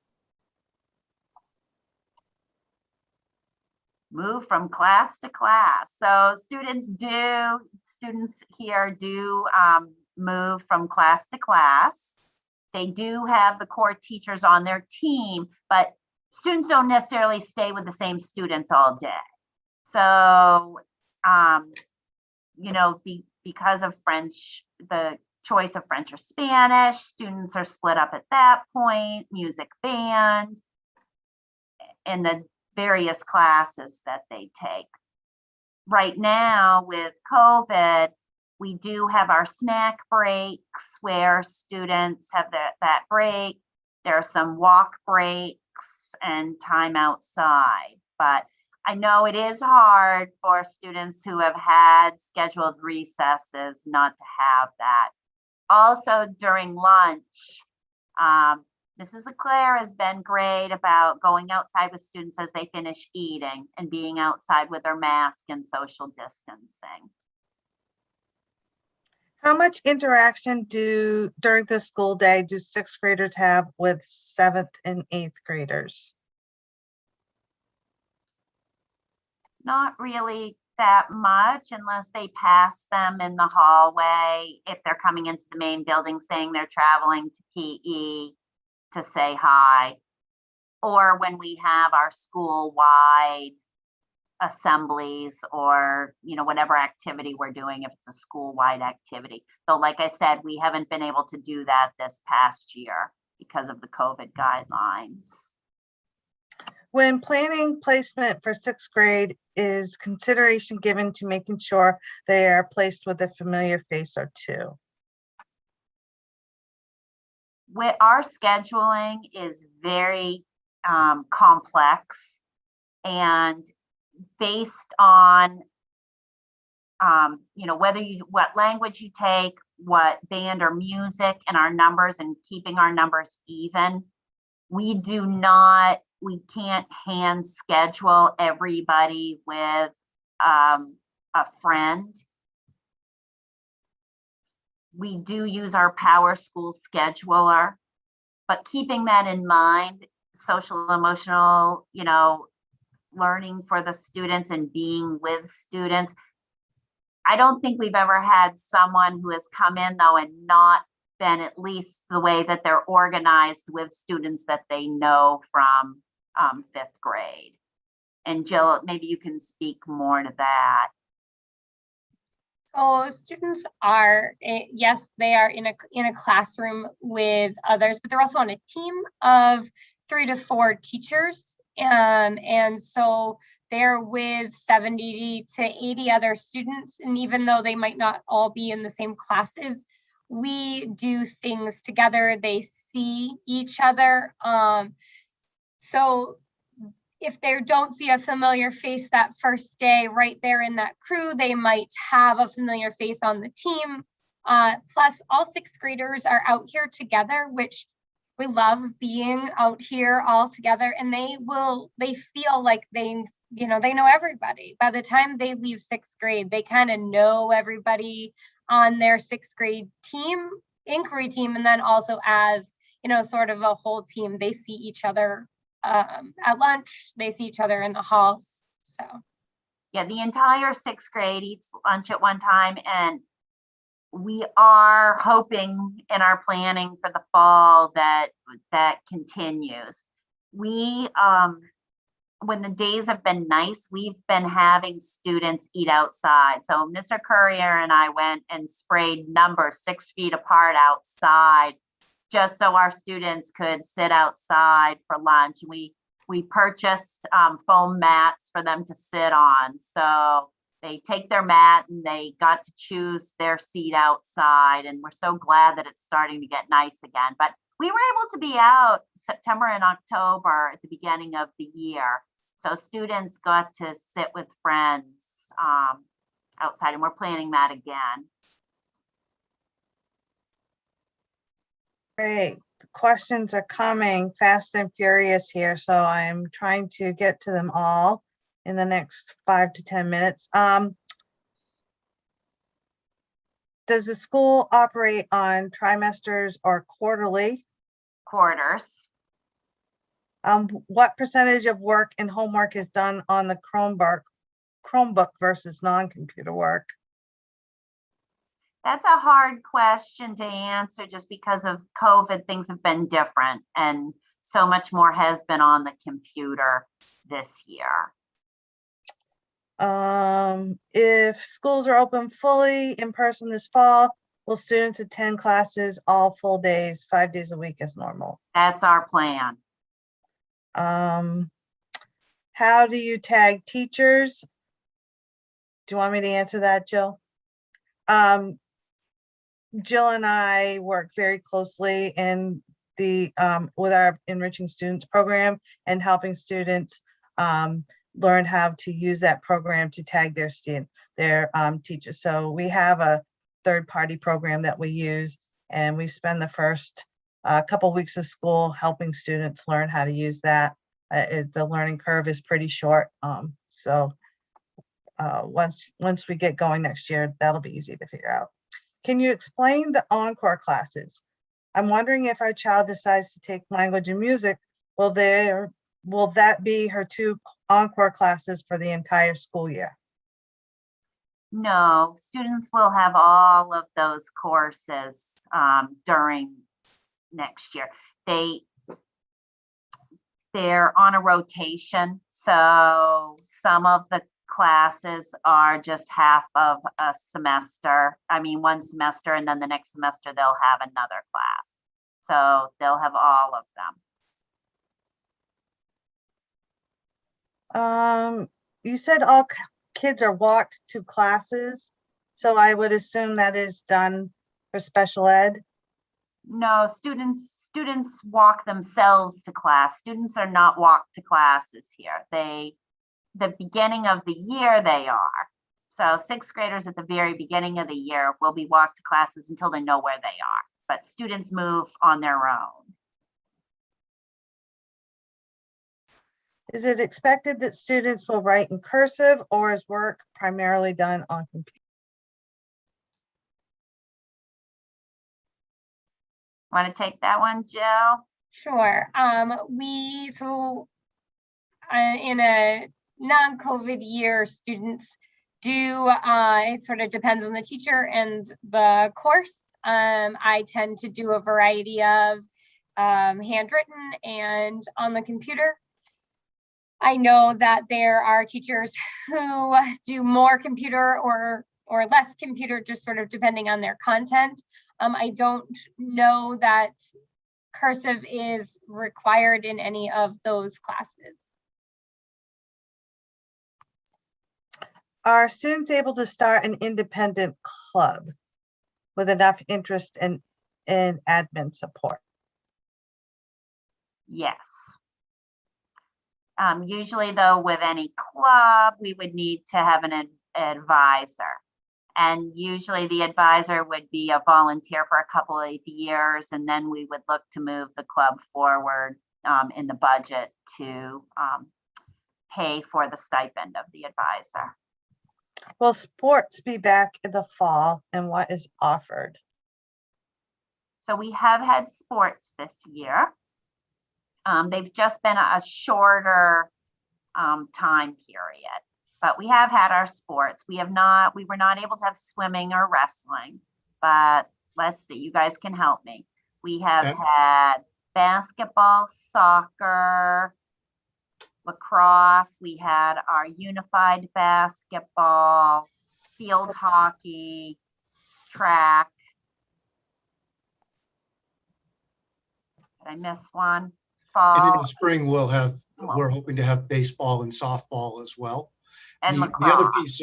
Speaker 1: Move from class to class. So students here do move from class to class. They do have the core teachers on their team, but students don't necessarily stay with the same students all day. So, you know, because of French, the choice of French or Spanish, students are split up at that point, music band, and the various classes that they take. Right now with COVID, we do have our snack breaks where students have that break. There are some walk breaks and time outside, but I know it is hard for students who have had scheduled recesses not to have that. Also during lunch, Mrs. Leclerc has been great about going outside with students as they finish eating and being outside with their mask and social distancing.
Speaker 10: How much interaction during the school day do sixth graders have with seventh and eighth graders?
Speaker 1: Not really that much unless they pass them in the hallway. If they're coming into the main building saying they're traveling to PE to say hi. Or when we have our school-wide assemblies or, whatever activity we're doing, if it's a school-wide activity. So like I said, we haven't been able to do that this past year because of the COVID guidelines.
Speaker 10: When planning placement for sixth grade, is consideration given to making sure they are placed with a familiar face or two?
Speaker 1: With our scheduling is very complex, and based on what language you take, what band or music, and our numbers, and keeping our numbers even, we can't hand schedule everybody with a friend. We do use our Power School scheduler, but keeping that in mind, social emotional, learning for the students and being with students. I don't think we've ever had someone who has come in though and not been at least the way that they're organized with students that they know from fifth grade. And Jill, maybe you can speak more to that.
Speaker 3: So students are, yes, they are in a classroom with others, but they're also on a team of 3 to 4 teachers. And so they're with 70 to 80 other students. And even though they might not all be in the same classes, we do things together. They see each other. So if they don't see a familiar face that first day right there in that crew, they might have a familiar face on the team. Plus, all sixth graders are out here together, which we love being out here all together, and they feel like they know everybody. By the time they leave sixth grade, they kind of know everybody on their sixth grade team, inquiry team, and then also as, sort of a whole team, they see each other at lunch, they see each other in the halls. So
Speaker 1: yeah, the entire sixth grade eats lunch at one time, and we are hoping in our planning for the fall that continues. We when the days have been nice, we've been having students eat outside. So Mr. Courier and I went and sprayed numbers 6 feet apart outside, just so our students could sit outside for lunch. We purchased foam mats for them to sit on. So they take their mat and they got to choose their seat outside. And we're so glad that it's starting to get nice again. But we were able to be out September and October at the beginning of the year. So students got to sit with friends outside, and we're planning that again.
Speaker 10: Great. The questions are coming fast and furious here, so I'm trying to get to them all in the next 5 to 10 minutes. Does the school operate on trimesters or quarterly?
Speaker 1: Quarters.
Speaker 10: What percentage of work and homework is done on the Chromebook versus non-computer work?
Speaker 1: That's a hard question to answer just because of COVID. Things have been different, and so much more has been on the computer this year.
Speaker 10: If schools are open fully in person this fall, will students attend classes all full days, 5 days a week as normal?
Speaker 1: That's our plan.
Speaker 10: How do you tag teachers? Do you want me to answer that, Jill? Jill and I work very closely in the with our Enriching Students program and helping students learn how to use that program to tag their teachers. So we have a third-party program that we use, and we spend the first couple weeks of school helping students learn how to use that. The learning curve is pretty short. So once we get going next year, that'll be easy to figure out. Can you explain the encore classes? I'm wondering if our child decides to take language and music, will that be her 2 encore classes for the entire school year?
Speaker 1: No, students will have all of those courses during next year. They're on a rotation, so some of the classes are just half of a semester. I mean, one semester, and then the next semester they'll have another class. So they'll have all of them.
Speaker 10: You said all kids are walked to classes, so I would assume that is done for special ed.
Speaker 1: No, students walk themselves to class. Students are not walked to classes here. The beginning of the year they are. So 6th graders at the very beginning of the year will be walked to classes until they know where they are. But students move on their own.
Speaker 10: Is it expected that students will write in cursive, or is work primarily done on computer?
Speaker 1: Want to take that one, Jill?
Speaker 3: Sure. In a non-COVID year, students do, it sort of depends on the teacher and the course. I tend to do a variety of handwritten and on the computer. I know that there are teachers who do more computer or less computer, just sort of depending on their content. I don't know that cursive is required in any of those classes.
Speaker 10: Are students able to start an independent club with enough interest in admin support?
Speaker 1: Yes. Usually though, with any club, we would need to have an advisor. And usually the advisor would be a volunteer for a couple of years, and then we would look to move the club forward in the budget to pay for the stipend of the advisor.
Speaker 10: Will sports be back in the fall, and what is offered?
Speaker 1: So we have had sports this year. They've just been a shorter time period, but we have had our sports. We were not able to have swimming or wrestling, but let's see, you guys can help me. We have had basketball, soccer, lacrosse. We had our unified basketball, field hockey, track. Did I miss one?
Speaker 2: And in
Speaker 1: Fall
Speaker 2: the spring, we're hoping to have baseball and softball as well.
Speaker 1: and
Speaker 2: The
Speaker 1: lacrosse.
Speaker 2: other piece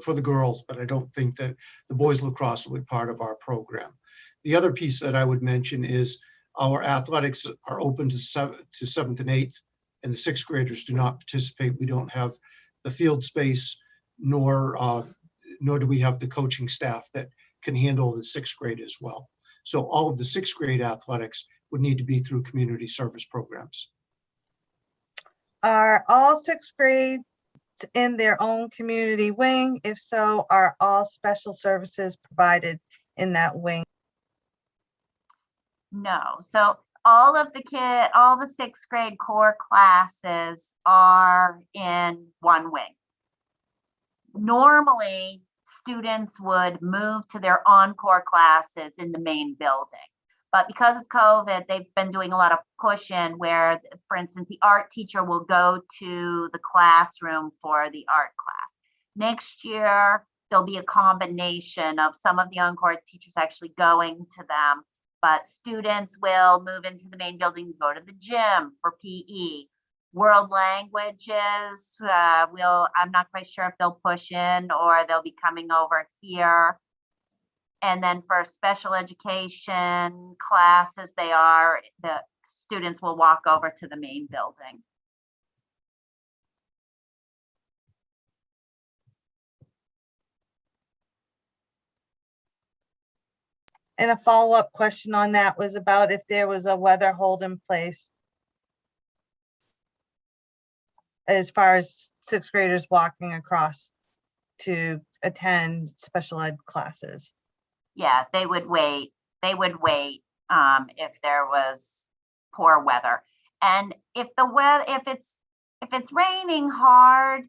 Speaker 2: for the girls, but I don't think that the boys lacrosse will be part of our program. The other piece that I would mention is our athletics are open to 7th and 8th, and the 6th graders do not participate. We don't have the field space, nor do we have the coaching staff that can handle the 6th grade as well. So all of the 6th grade athletics would need to be through community service programs.
Speaker 10: Are all 6th grades in their own community wing? If so, are all special services provided in that wing?
Speaker 1: No, so all the 6th grade core classes are in one wing. Normally, students would move to their encore classes in the main building. But because of COVID, they've been doing a lot of push-in where, for instance, the art teacher will go to the classroom for the art class. Next year, there'll be a combination of some of the encore teachers actually going to them, but students will move into the main building, go to the gym for PE. World languages, I'm not quite sure if they'll push in or they'll be coming over here. And then for special education classes, the students will walk over to the main building.
Speaker 10: And a follow-up question on that was about if there was a weather hold in place as far as 6th graders walking across to attend special ed classes.
Speaker 1: Yeah, they would wait. They would wait if there was poor weather. And if it's raining hard,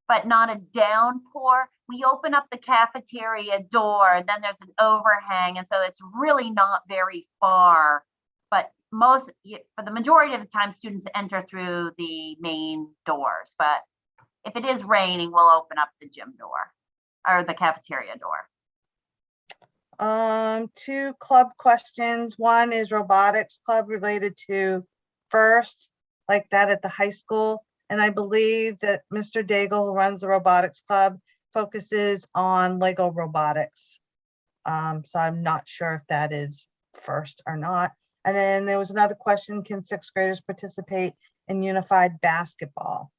Speaker 1: but not a downpour, we open up the cafeteria door, and then there's an overhang, and so it's really not very far. But for the majority of the time, students enter through the main doors. But if it is raining, we'll open up the gym door or the cafeteria door.
Speaker 10: 2 club questions. One is robotics club related to FIRST, like that at the high school. And I believe that Mr. Daigle, who runs the robotics club, focuses on Lego robotics. So I'm not sure if that is FIRST or not. And then there was another question, can 6th graders participate in unified basketball?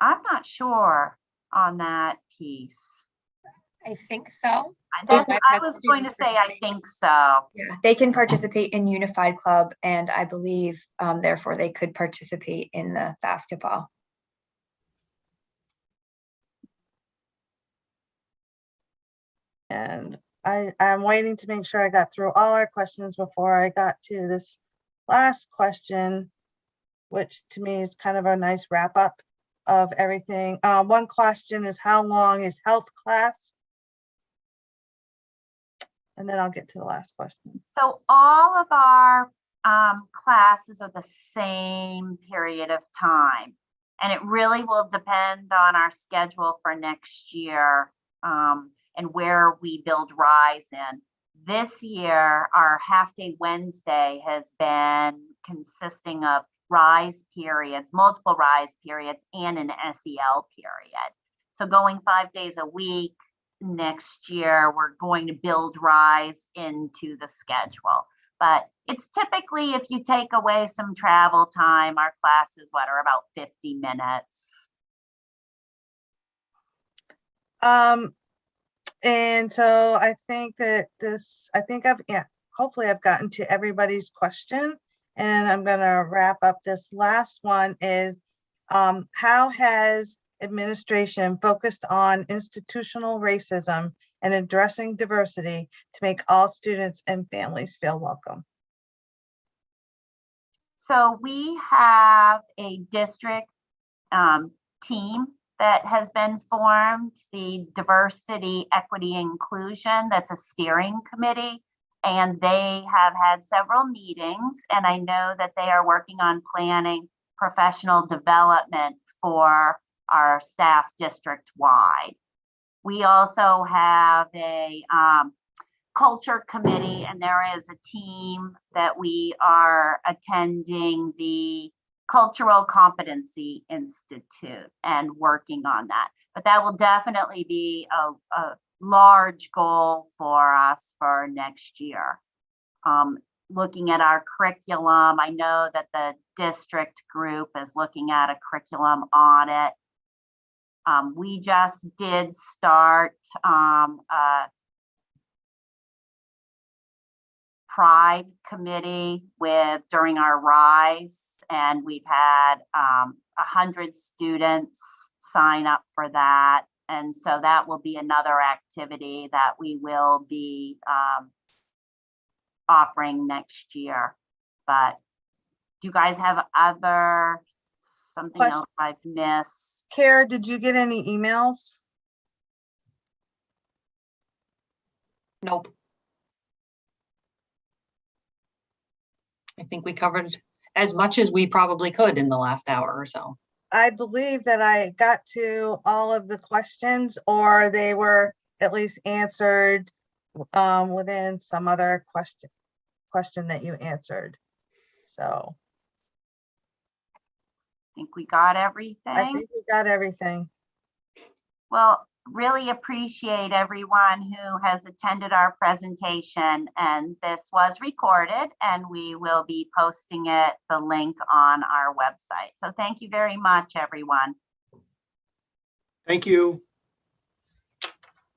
Speaker 1: I'm not sure on that piece.
Speaker 3: I think so.
Speaker 1: I
Speaker 3: I've
Speaker 1: was
Speaker 3: had
Speaker 1: going to
Speaker 3: students
Speaker 1: say, I
Speaker 3: participate.
Speaker 1: think so.
Speaker 5: Yeah, they can participate in unified club, and I believe therefore they could participate in the basketball.
Speaker 10: And I'm waiting to make sure I got through all our questions before I got to this last question, which to me is kind of a nice wrap up of everything. One question is, how long is health class? And then I'll get to the last question.
Speaker 1: So all of our classes are the same period of time. And it really will depend on our schedule for next year and where we build Rise in. This year, our half-day Wednesday has been consisting of Rise periods, multiple Rise periods, and an SEL period. So going 5 days a week, next year, we're going to build Rise into the schedule. But it's typically, if you take away some travel time, our classes, are about 50 minutes.
Speaker 10: And so I think that hopefully I've gotten to everybody's question. And I'm gonna wrap up this last one is, how has administration focused on institutional racism and addressing diversity to make all students and families feel welcome?
Speaker 1: So we have a district team that has been formed, the Diversity, Equity, Inclusion, that's a steering committee. And they have had several meetings, and I know that they are working on planning professional development for our staff district-wide. We also have a culture committee, and there is a team that we are attending the Cultural Competency Institute and working on that. But that will definitely be a large goal for us for next year. Looking at our curriculum, I know that the district group is looking at a curriculum audit. We just did start a Pride committee during our Rise, and we've had 100 students sign up for that. And so that will be another activity that we will be offering next year. But do you guys have something else I've missed?
Speaker 10: Kara, did you get any emails?
Speaker 7: Nope. I think we covered as much as we probably could in the last hour or so.
Speaker 10: I believe that I got to all of the questions, or they were at least answered within some other question that you answered. So
Speaker 1: I think we got everything.
Speaker 10: I think we got everything.
Speaker 1: Well, really appreciate everyone who has attended our presentation, and this was recorded, and we will be posting the link on our website. So thank you very much, everyone.
Speaker 2: Thank you.